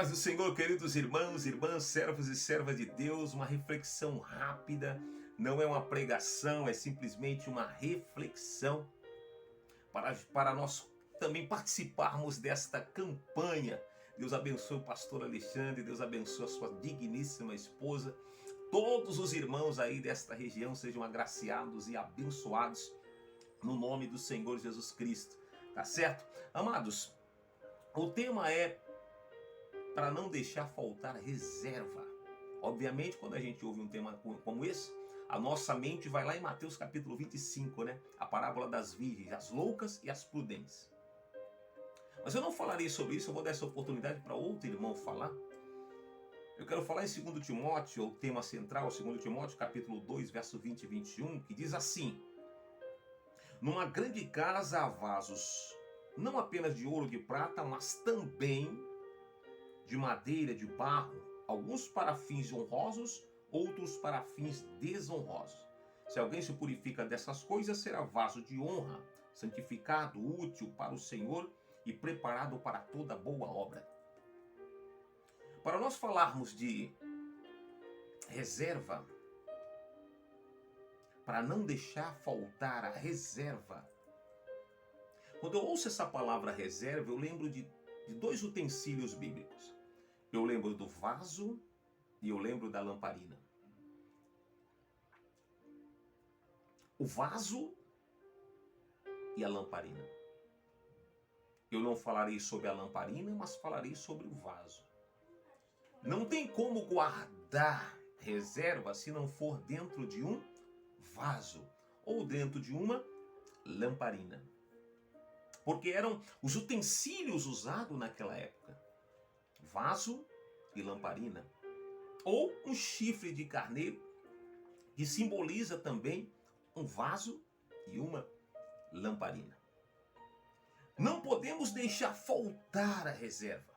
Paz do Senhor, queridos irmãos, irmãs, servos e servas de Deus, uma reflexão rápida, não é uma pregação, é simplesmente uma reflexão para nós também participarmos desta campanha. Deus abençoe o pastor Alexandre, Deus abençoe a sua digníssima esposa, todos os irmãos aí desta região sejam agraciados e abençoados no nome do Senhor Jesus Cristo, tá certo? Amados, o tema é para não deixar faltar reserva. Obviamente, quando a gente ouve um tema como esse, a nossa mente vai lá em Mateus capítulo 25, né? A parábola das virgens, as loucas e as prudentes. Mas eu não falarei sobre isso, eu vou dar essa oportunidade para outro irmão falar. Eu quero falar em 2 Timóteo, o tema central, 2 Timóteo capítulo 2, verso 20 e 21, que diz assim: numa grande casa há vasos, não apenas de ouro e de prata, mas também de madeira, de barro, alguns para fins honrosos, outros para fins desonrosos. Se alguém se purifica dessas coisas, será vaso de honra, santificado, útil para o Senhor e preparado para toda boa obra. Para nós falarmos de reserva, para não deixar faltar a reserva, quando eu ouço essa palavra reserva, eu lembro de dois utensílios bíblicos. Eu lembro do vaso e eu lembro da lamparina. O vaso e a lamparina. Eu não falarei sobre a lamparina, mas falarei sobre o vaso. Não tem como guardar reserva se não for dentro de um vaso ou dentro de uma lamparina. Porque eram os utensílios usados naquela época. Vaso e lamparina. Ou um chifre de carneiro, que simboliza também um vaso e uma lamparina. Não podemos deixar faltar a reserva.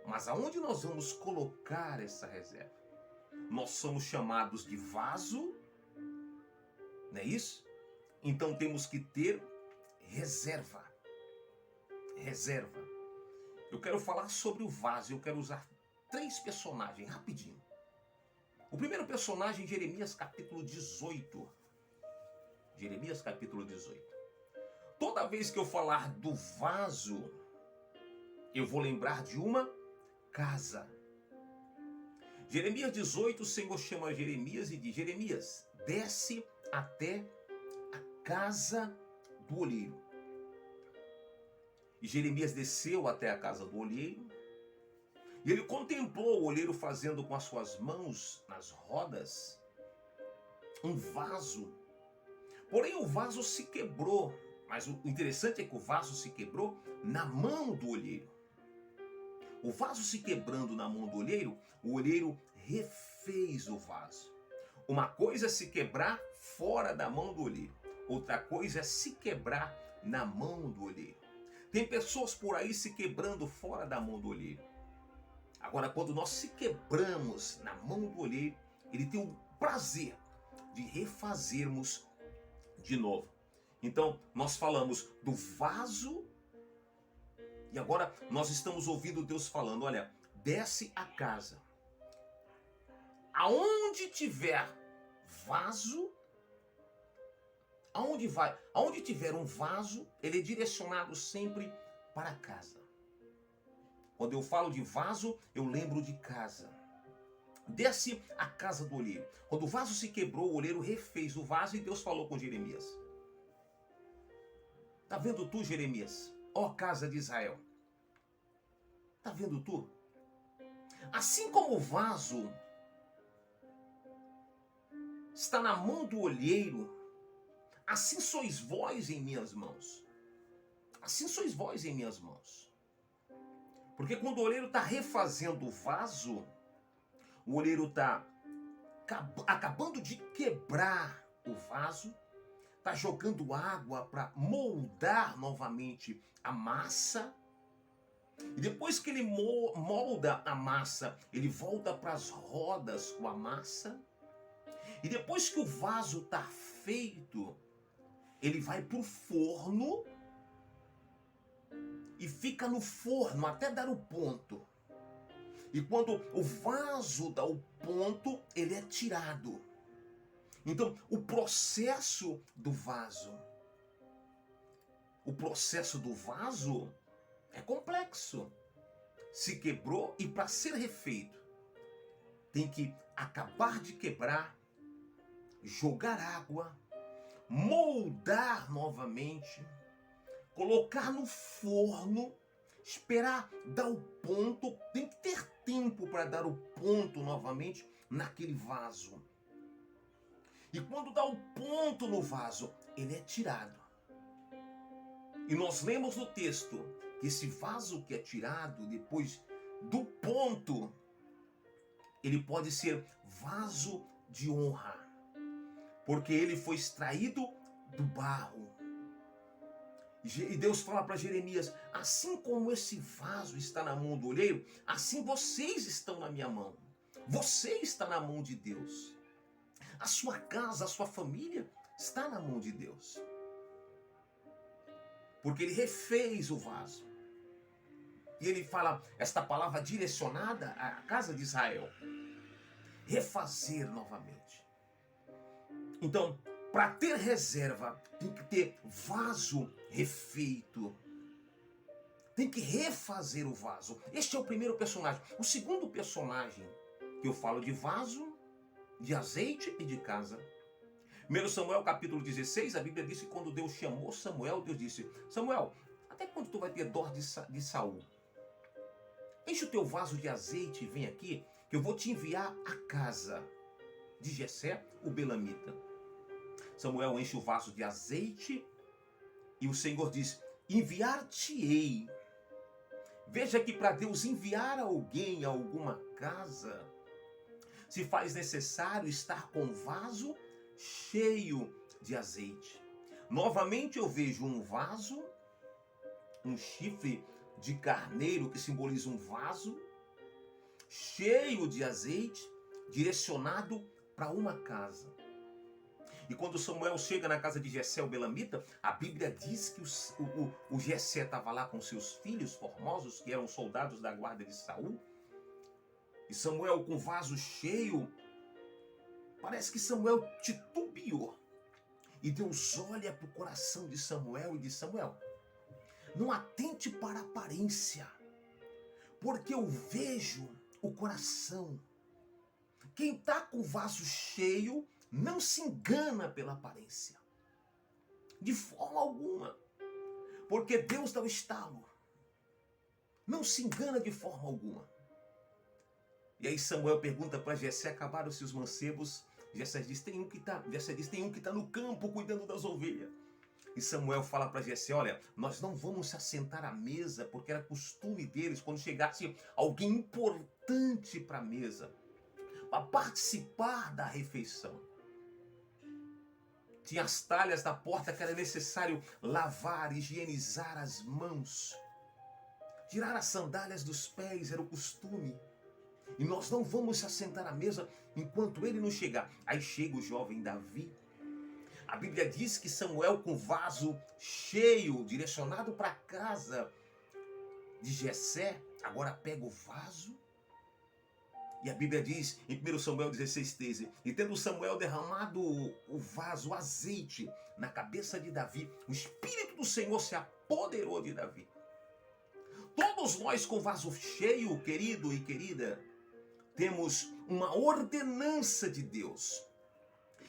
Mas aonde nós vamos colocar essa reserva? Nós somos chamados de vaso, não é isso? Então temos que ter reserva. Reserva. Eu quero falar sobre o vaso, eu quero usar 3 personagens, rapidinho. O primeiro personagem, Jeremias capítulo 18. Jeremias capítulo 18. Toda vez que eu falar do vaso, eu vou lembrar de uma casa. Jeremias 18, o Senhor chama Jeremias e diz: Jeremias, desce até a casa do olheiro. E Jeremias desceu até a casa do olheiro, e ele contemplou o olheiro fazendo com as suas mãos, nas rodas, um vaso. Porém o vaso se quebrou, mas o interessante é que o vaso se quebrou na mão do olheiro. O vaso se quebrando na mão do olheiro, o olheiro refez o vaso. Uma coisa é se quebrar fora da mão do olheiro, outra coisa é se quebrar na mão do olheiro. Tem pessoas por aí se quebrando fora da mão do olheiro. Agora, quando nós se quebramos na mão do olheiro, ele tem o prazer de refazermos de novo. Então, nós falamos do vaso e agora nós estamos ouvindo Deus falando: olha, desce a casa. Aonde tiver vaso, aonde tiver um vaso, ele é direcionado sempre para casa. Quando eu falo de vaso, eu lembro de casa. Desce a casa do olheiro. Quando o vaso se quebrou, o olheiro refez o vaso e Deus falou com Jeremias. Tá vendo tu, Jeremias? Ó casa de Israel. Tá vendo tu? Assim como o vaso está na mão do olheiro, assim sois vós em minhas mãos. Assim sois vós em minhas mãos. Porque quando o olheiro está refazendo o vaso, o olheiro está acabando de quebrar o vaso, está jogando água para moldar novamente a massa. E depois que ele molda a massa, ele volta para as rodas com a massa. E depois que o vaso está feito, ele vai para o forno e fica no forno até dar o ponto. E quando o vaso dá o ponto, ele é tirado. Então, o processo do vaso é complexo. Se quebrou e para ser refeito, tem que acabar de quebrar, jogar água, moldar novamente, colocar no forno, esperar dar o ponto, tem que ter tempo para dar o ponto novamente naquele vaso. E quando dá o ponto no vaso, ele é tirado. E nós lemos no texto que esse vaso que é tirado depois do ponto, ele pode ser vaso de honra, porque ele foi extraído do barro. E Deus fala para Jeremias: assim como esse vaso está na mão do olheiro, assim vocês estão na minha mão. Você está na mão de Deus. A sua casa, a sua família está na mão de Deus. Porque ele refez o vaso. E ele fala esta palavra direcionada à casa de Israel: refazer novamente. Então, para ter reserva, tem que ter vaso refeito. Tem que refazer o vaso. Este é o primeiro personagem. O segundo personagem que eu falo de vaso, de azeite e de casa. 1 Samuel capítulo 16, a Bíblia diz que quando Deus chamou Samuel, Deus disse: Samuel, até quando tu vai ter dó de Saul? Enche o teu vaso de azeite e vem aqui, que eu vou te enviar a casa de Jessé, o belamita. Samuel enche o vaso de azeite e o Senhor diz: enviar-te-ei. Veja que para Deus enviar alguém a alguma casa, se faz necessário estar com o vaso cheio de azeite. Novamente eu vejo um vaso, um chifre de carneiro que simboliza um vaso, cheio de azeite, direcionado para uma casa. E quando Samuel chega na casa de Jessé, o belamita, a Bíblia diz que o Jessé estava lá com seus filhos formosos, que eram soldados da guarda de Saul. E Samuel com o vaso cheio, parece que Samuel titubeou. E Deus olha para o coração de Samuel e diz: Samuel, não atente para a aparência, porque eu vejo o coração. Quem está com o vaso cheio não se engana pela aparência, de forma alguma, porque Deus dá o estalo. Não se engana de forma alguma. E aí Samuel pergunta para Jessé: acabaram-se os mancebos? Jessé diz: tem um que está no campo cuidando das ovelhas. E Samuel fala para Jessé: olha, nós não vamos se assentar à mesa, porque era costume deles, quando chegasse alguém importante para a mesa, para participar da refeição. Tinha as talhas da porta que era necessário lavar, higienizar as mãos. Tirar as sandálias dos pés era o costume. E nós não vamos se assentar à mesa enquanto ele não chegar. Aí chega o jovem Davi. A Bíblia diz que Samuel, com o vaso cheio, direcionado para a casa de Jessé, agora pega o vaso. E a Bíblia diz em 1 Samuel 16:13: e tendo Samuel derramado o vaso, o azeite, na cabeça de Davi, o Espírito do Senhor se apoderou de Davi. Todos nós com vaso cheio, querido e querida, temos uma ordenança de Deus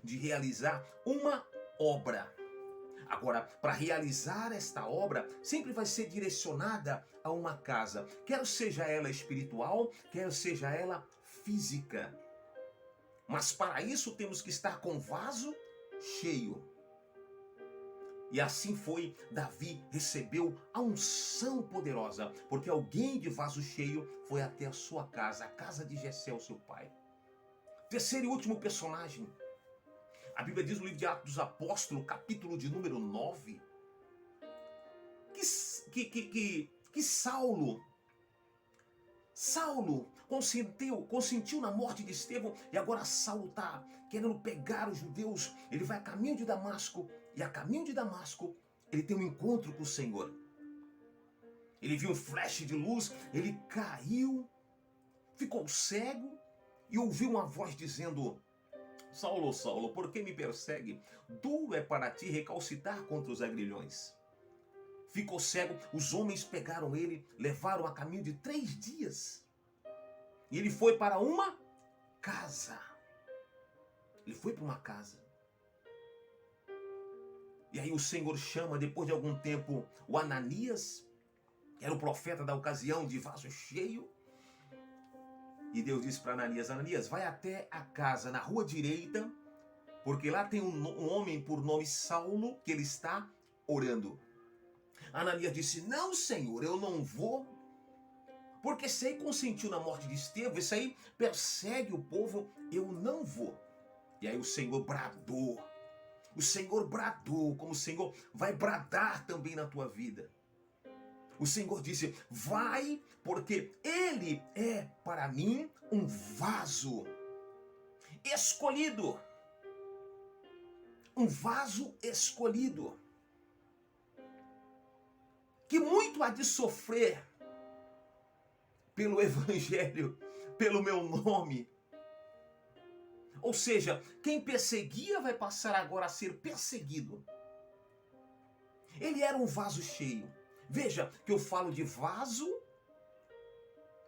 de realizar uma obra. Agora, para realizar esta obra, sempre vai ser direcionada a uma casa, quer seja ela espiritual, quer seja ela física. Mas para isso temos que estar com o vaso cheio. E assim foi, Davi recebeu a unção poderosa, porque alguém de vaso cheio foi até a sua casa, a casa de Jessé, o seu pai. Terceiro e último personagem. A Bíblia diz no livro de Atos dos Apóstolos, capítulo de número 9, que Saulo consentiu na morte de Estevão, e agora Saulo está querendo pegar os judeus. Ele vai a caminho de Damasco, e a caminho de Damasco ele tem um encontro com o Senhor. Ele viu um flash de luz, ele caiu ficou cego e ouviu uma voz dizendo: Saulo, Saulo, por que me persegue? Duro é para ti recalcitar contra os agrilhões. Ficou cego, os homens pegaram ele, levaram a caminho de 3 dias. E ele foi para uma casa. Ele foi para uma casa. E aí o Senhor chama, depois de algum tempo, o Ananias, que era o profeta da ocasião, de vaso cheio. E Deus disse para Ananias: Ananias, vai até a casa na rua direita, porque lá tem um homem por nome Saulo, que ele está orando. Ananias disse: não, Senhor, eu não vou, porque esse aí consentiu na morte de Estevão, esse aí persegue o povo, eu não vou. E aí o Senhor bradou, como o Senhor vai bradar também na tua vida. O Senhor disse: vai, porque ele é para mim um vaso escolhido. Um vaso escolhido, que muito há de sofrer pelo Evangelho, pelo meu nome. Ou seja, quem perseguia vai passar agora a ser perseguido. Ele era um vaso cheio. Veja que eu falo de vaso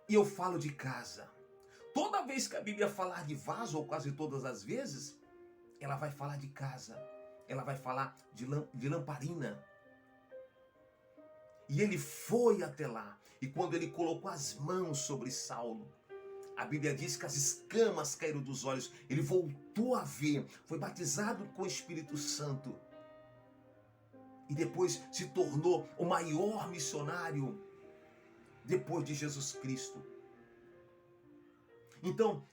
e eu falo de casa. Toda vez que a Bíblia falar de vaso, ou quase todas as vezes, ela vai falar de casa. Ela vai falar de lamparina. E ele foi até lá. E quando ele colocou as mãos sobre Saulo, a Bíblia diz que as escamas caíram dos olhos. Ele voltou a ver. Foi batizado com o Espírito Santo. E depois se tornou o maior missionário depois de Jesus Cristo. Então,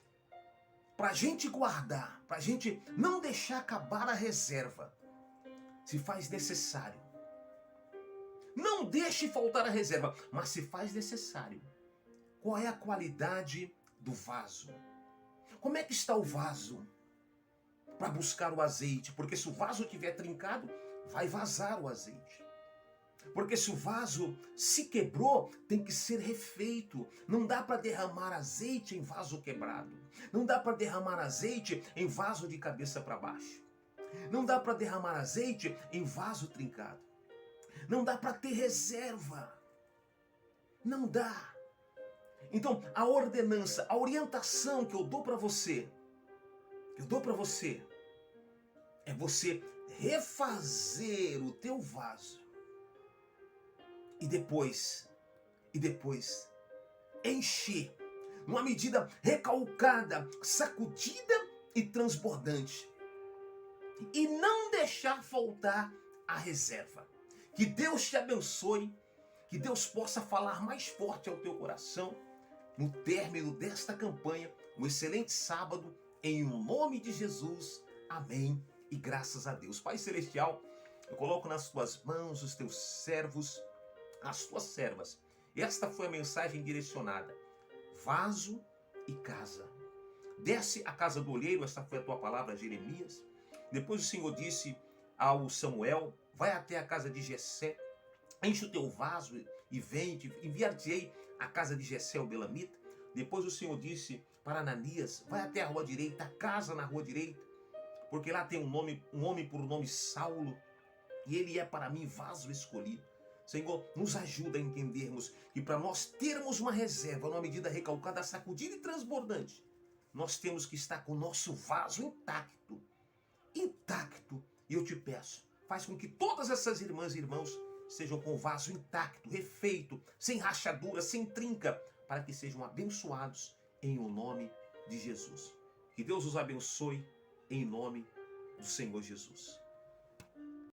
para a gente guardar, para a gente não deixar acabar a reserva, se faz necessário. Não deixe faltar a reserva, mas se faz necessário. Qual é a qualidade do vaso? Como é que está o vaso? Para buscar o azeite, porque se o vaso estiver trincado, vai vazar o azeite. Porque se o vaso se quebrou, tem que ser refeito. Não dá para derramar azeite em vaso quebrado. Não dá para derramar azeite em vaso de cabeça para baixo. Não dá para derramar azeite em vaso trincado. Não dá para ter reserva. Não dá. Então, a ordenança, a orientação que eu dou para você, é você refazer o teu vaso. E depois encher, numa medida recalcada, sacudida e transbordante. E não deixar faltar a reserva. Que Deus te abençoe, que Deus possa falar mais forte ao teu coração no término desta campanha. Um excelente sábado, em nome de Jesus. Amém e graças a Deus. Pai Celestial, eu coloco nas tuas mãos os teus servos, as tuas servas. Esta foi a mensagem direcionada: vaso e casa. Desce a casa do olheiro, esta foi a tua palavra, Jeremias. Depois o Senhor disse ao Samuel: vai até a casa de Jessé, enche o teu vaso e vem, enviar-te-ei à casa de Jessé o Belamita. Depois o Senhor disse para Ananias: vai até a rua direita, a casa na rua direita, porque lá tem um homem por nome Saulo, e ele é para mim vaso escolhido. Senhor, nos ajuda a entendermos que para nós termos uma reserva, numa medida recalcada, sacudida e transbordante, nós temos que estar com o nosso vaso intacto. E eu te peço, faz com que todas essas irmãs e irmãos sejam com o vaso intacto, refeito, sem rachadura, sem trinca, para que sejam abençoados em o nome de Jesus. Que Deus os abençoe em nome do Senhor Jesus.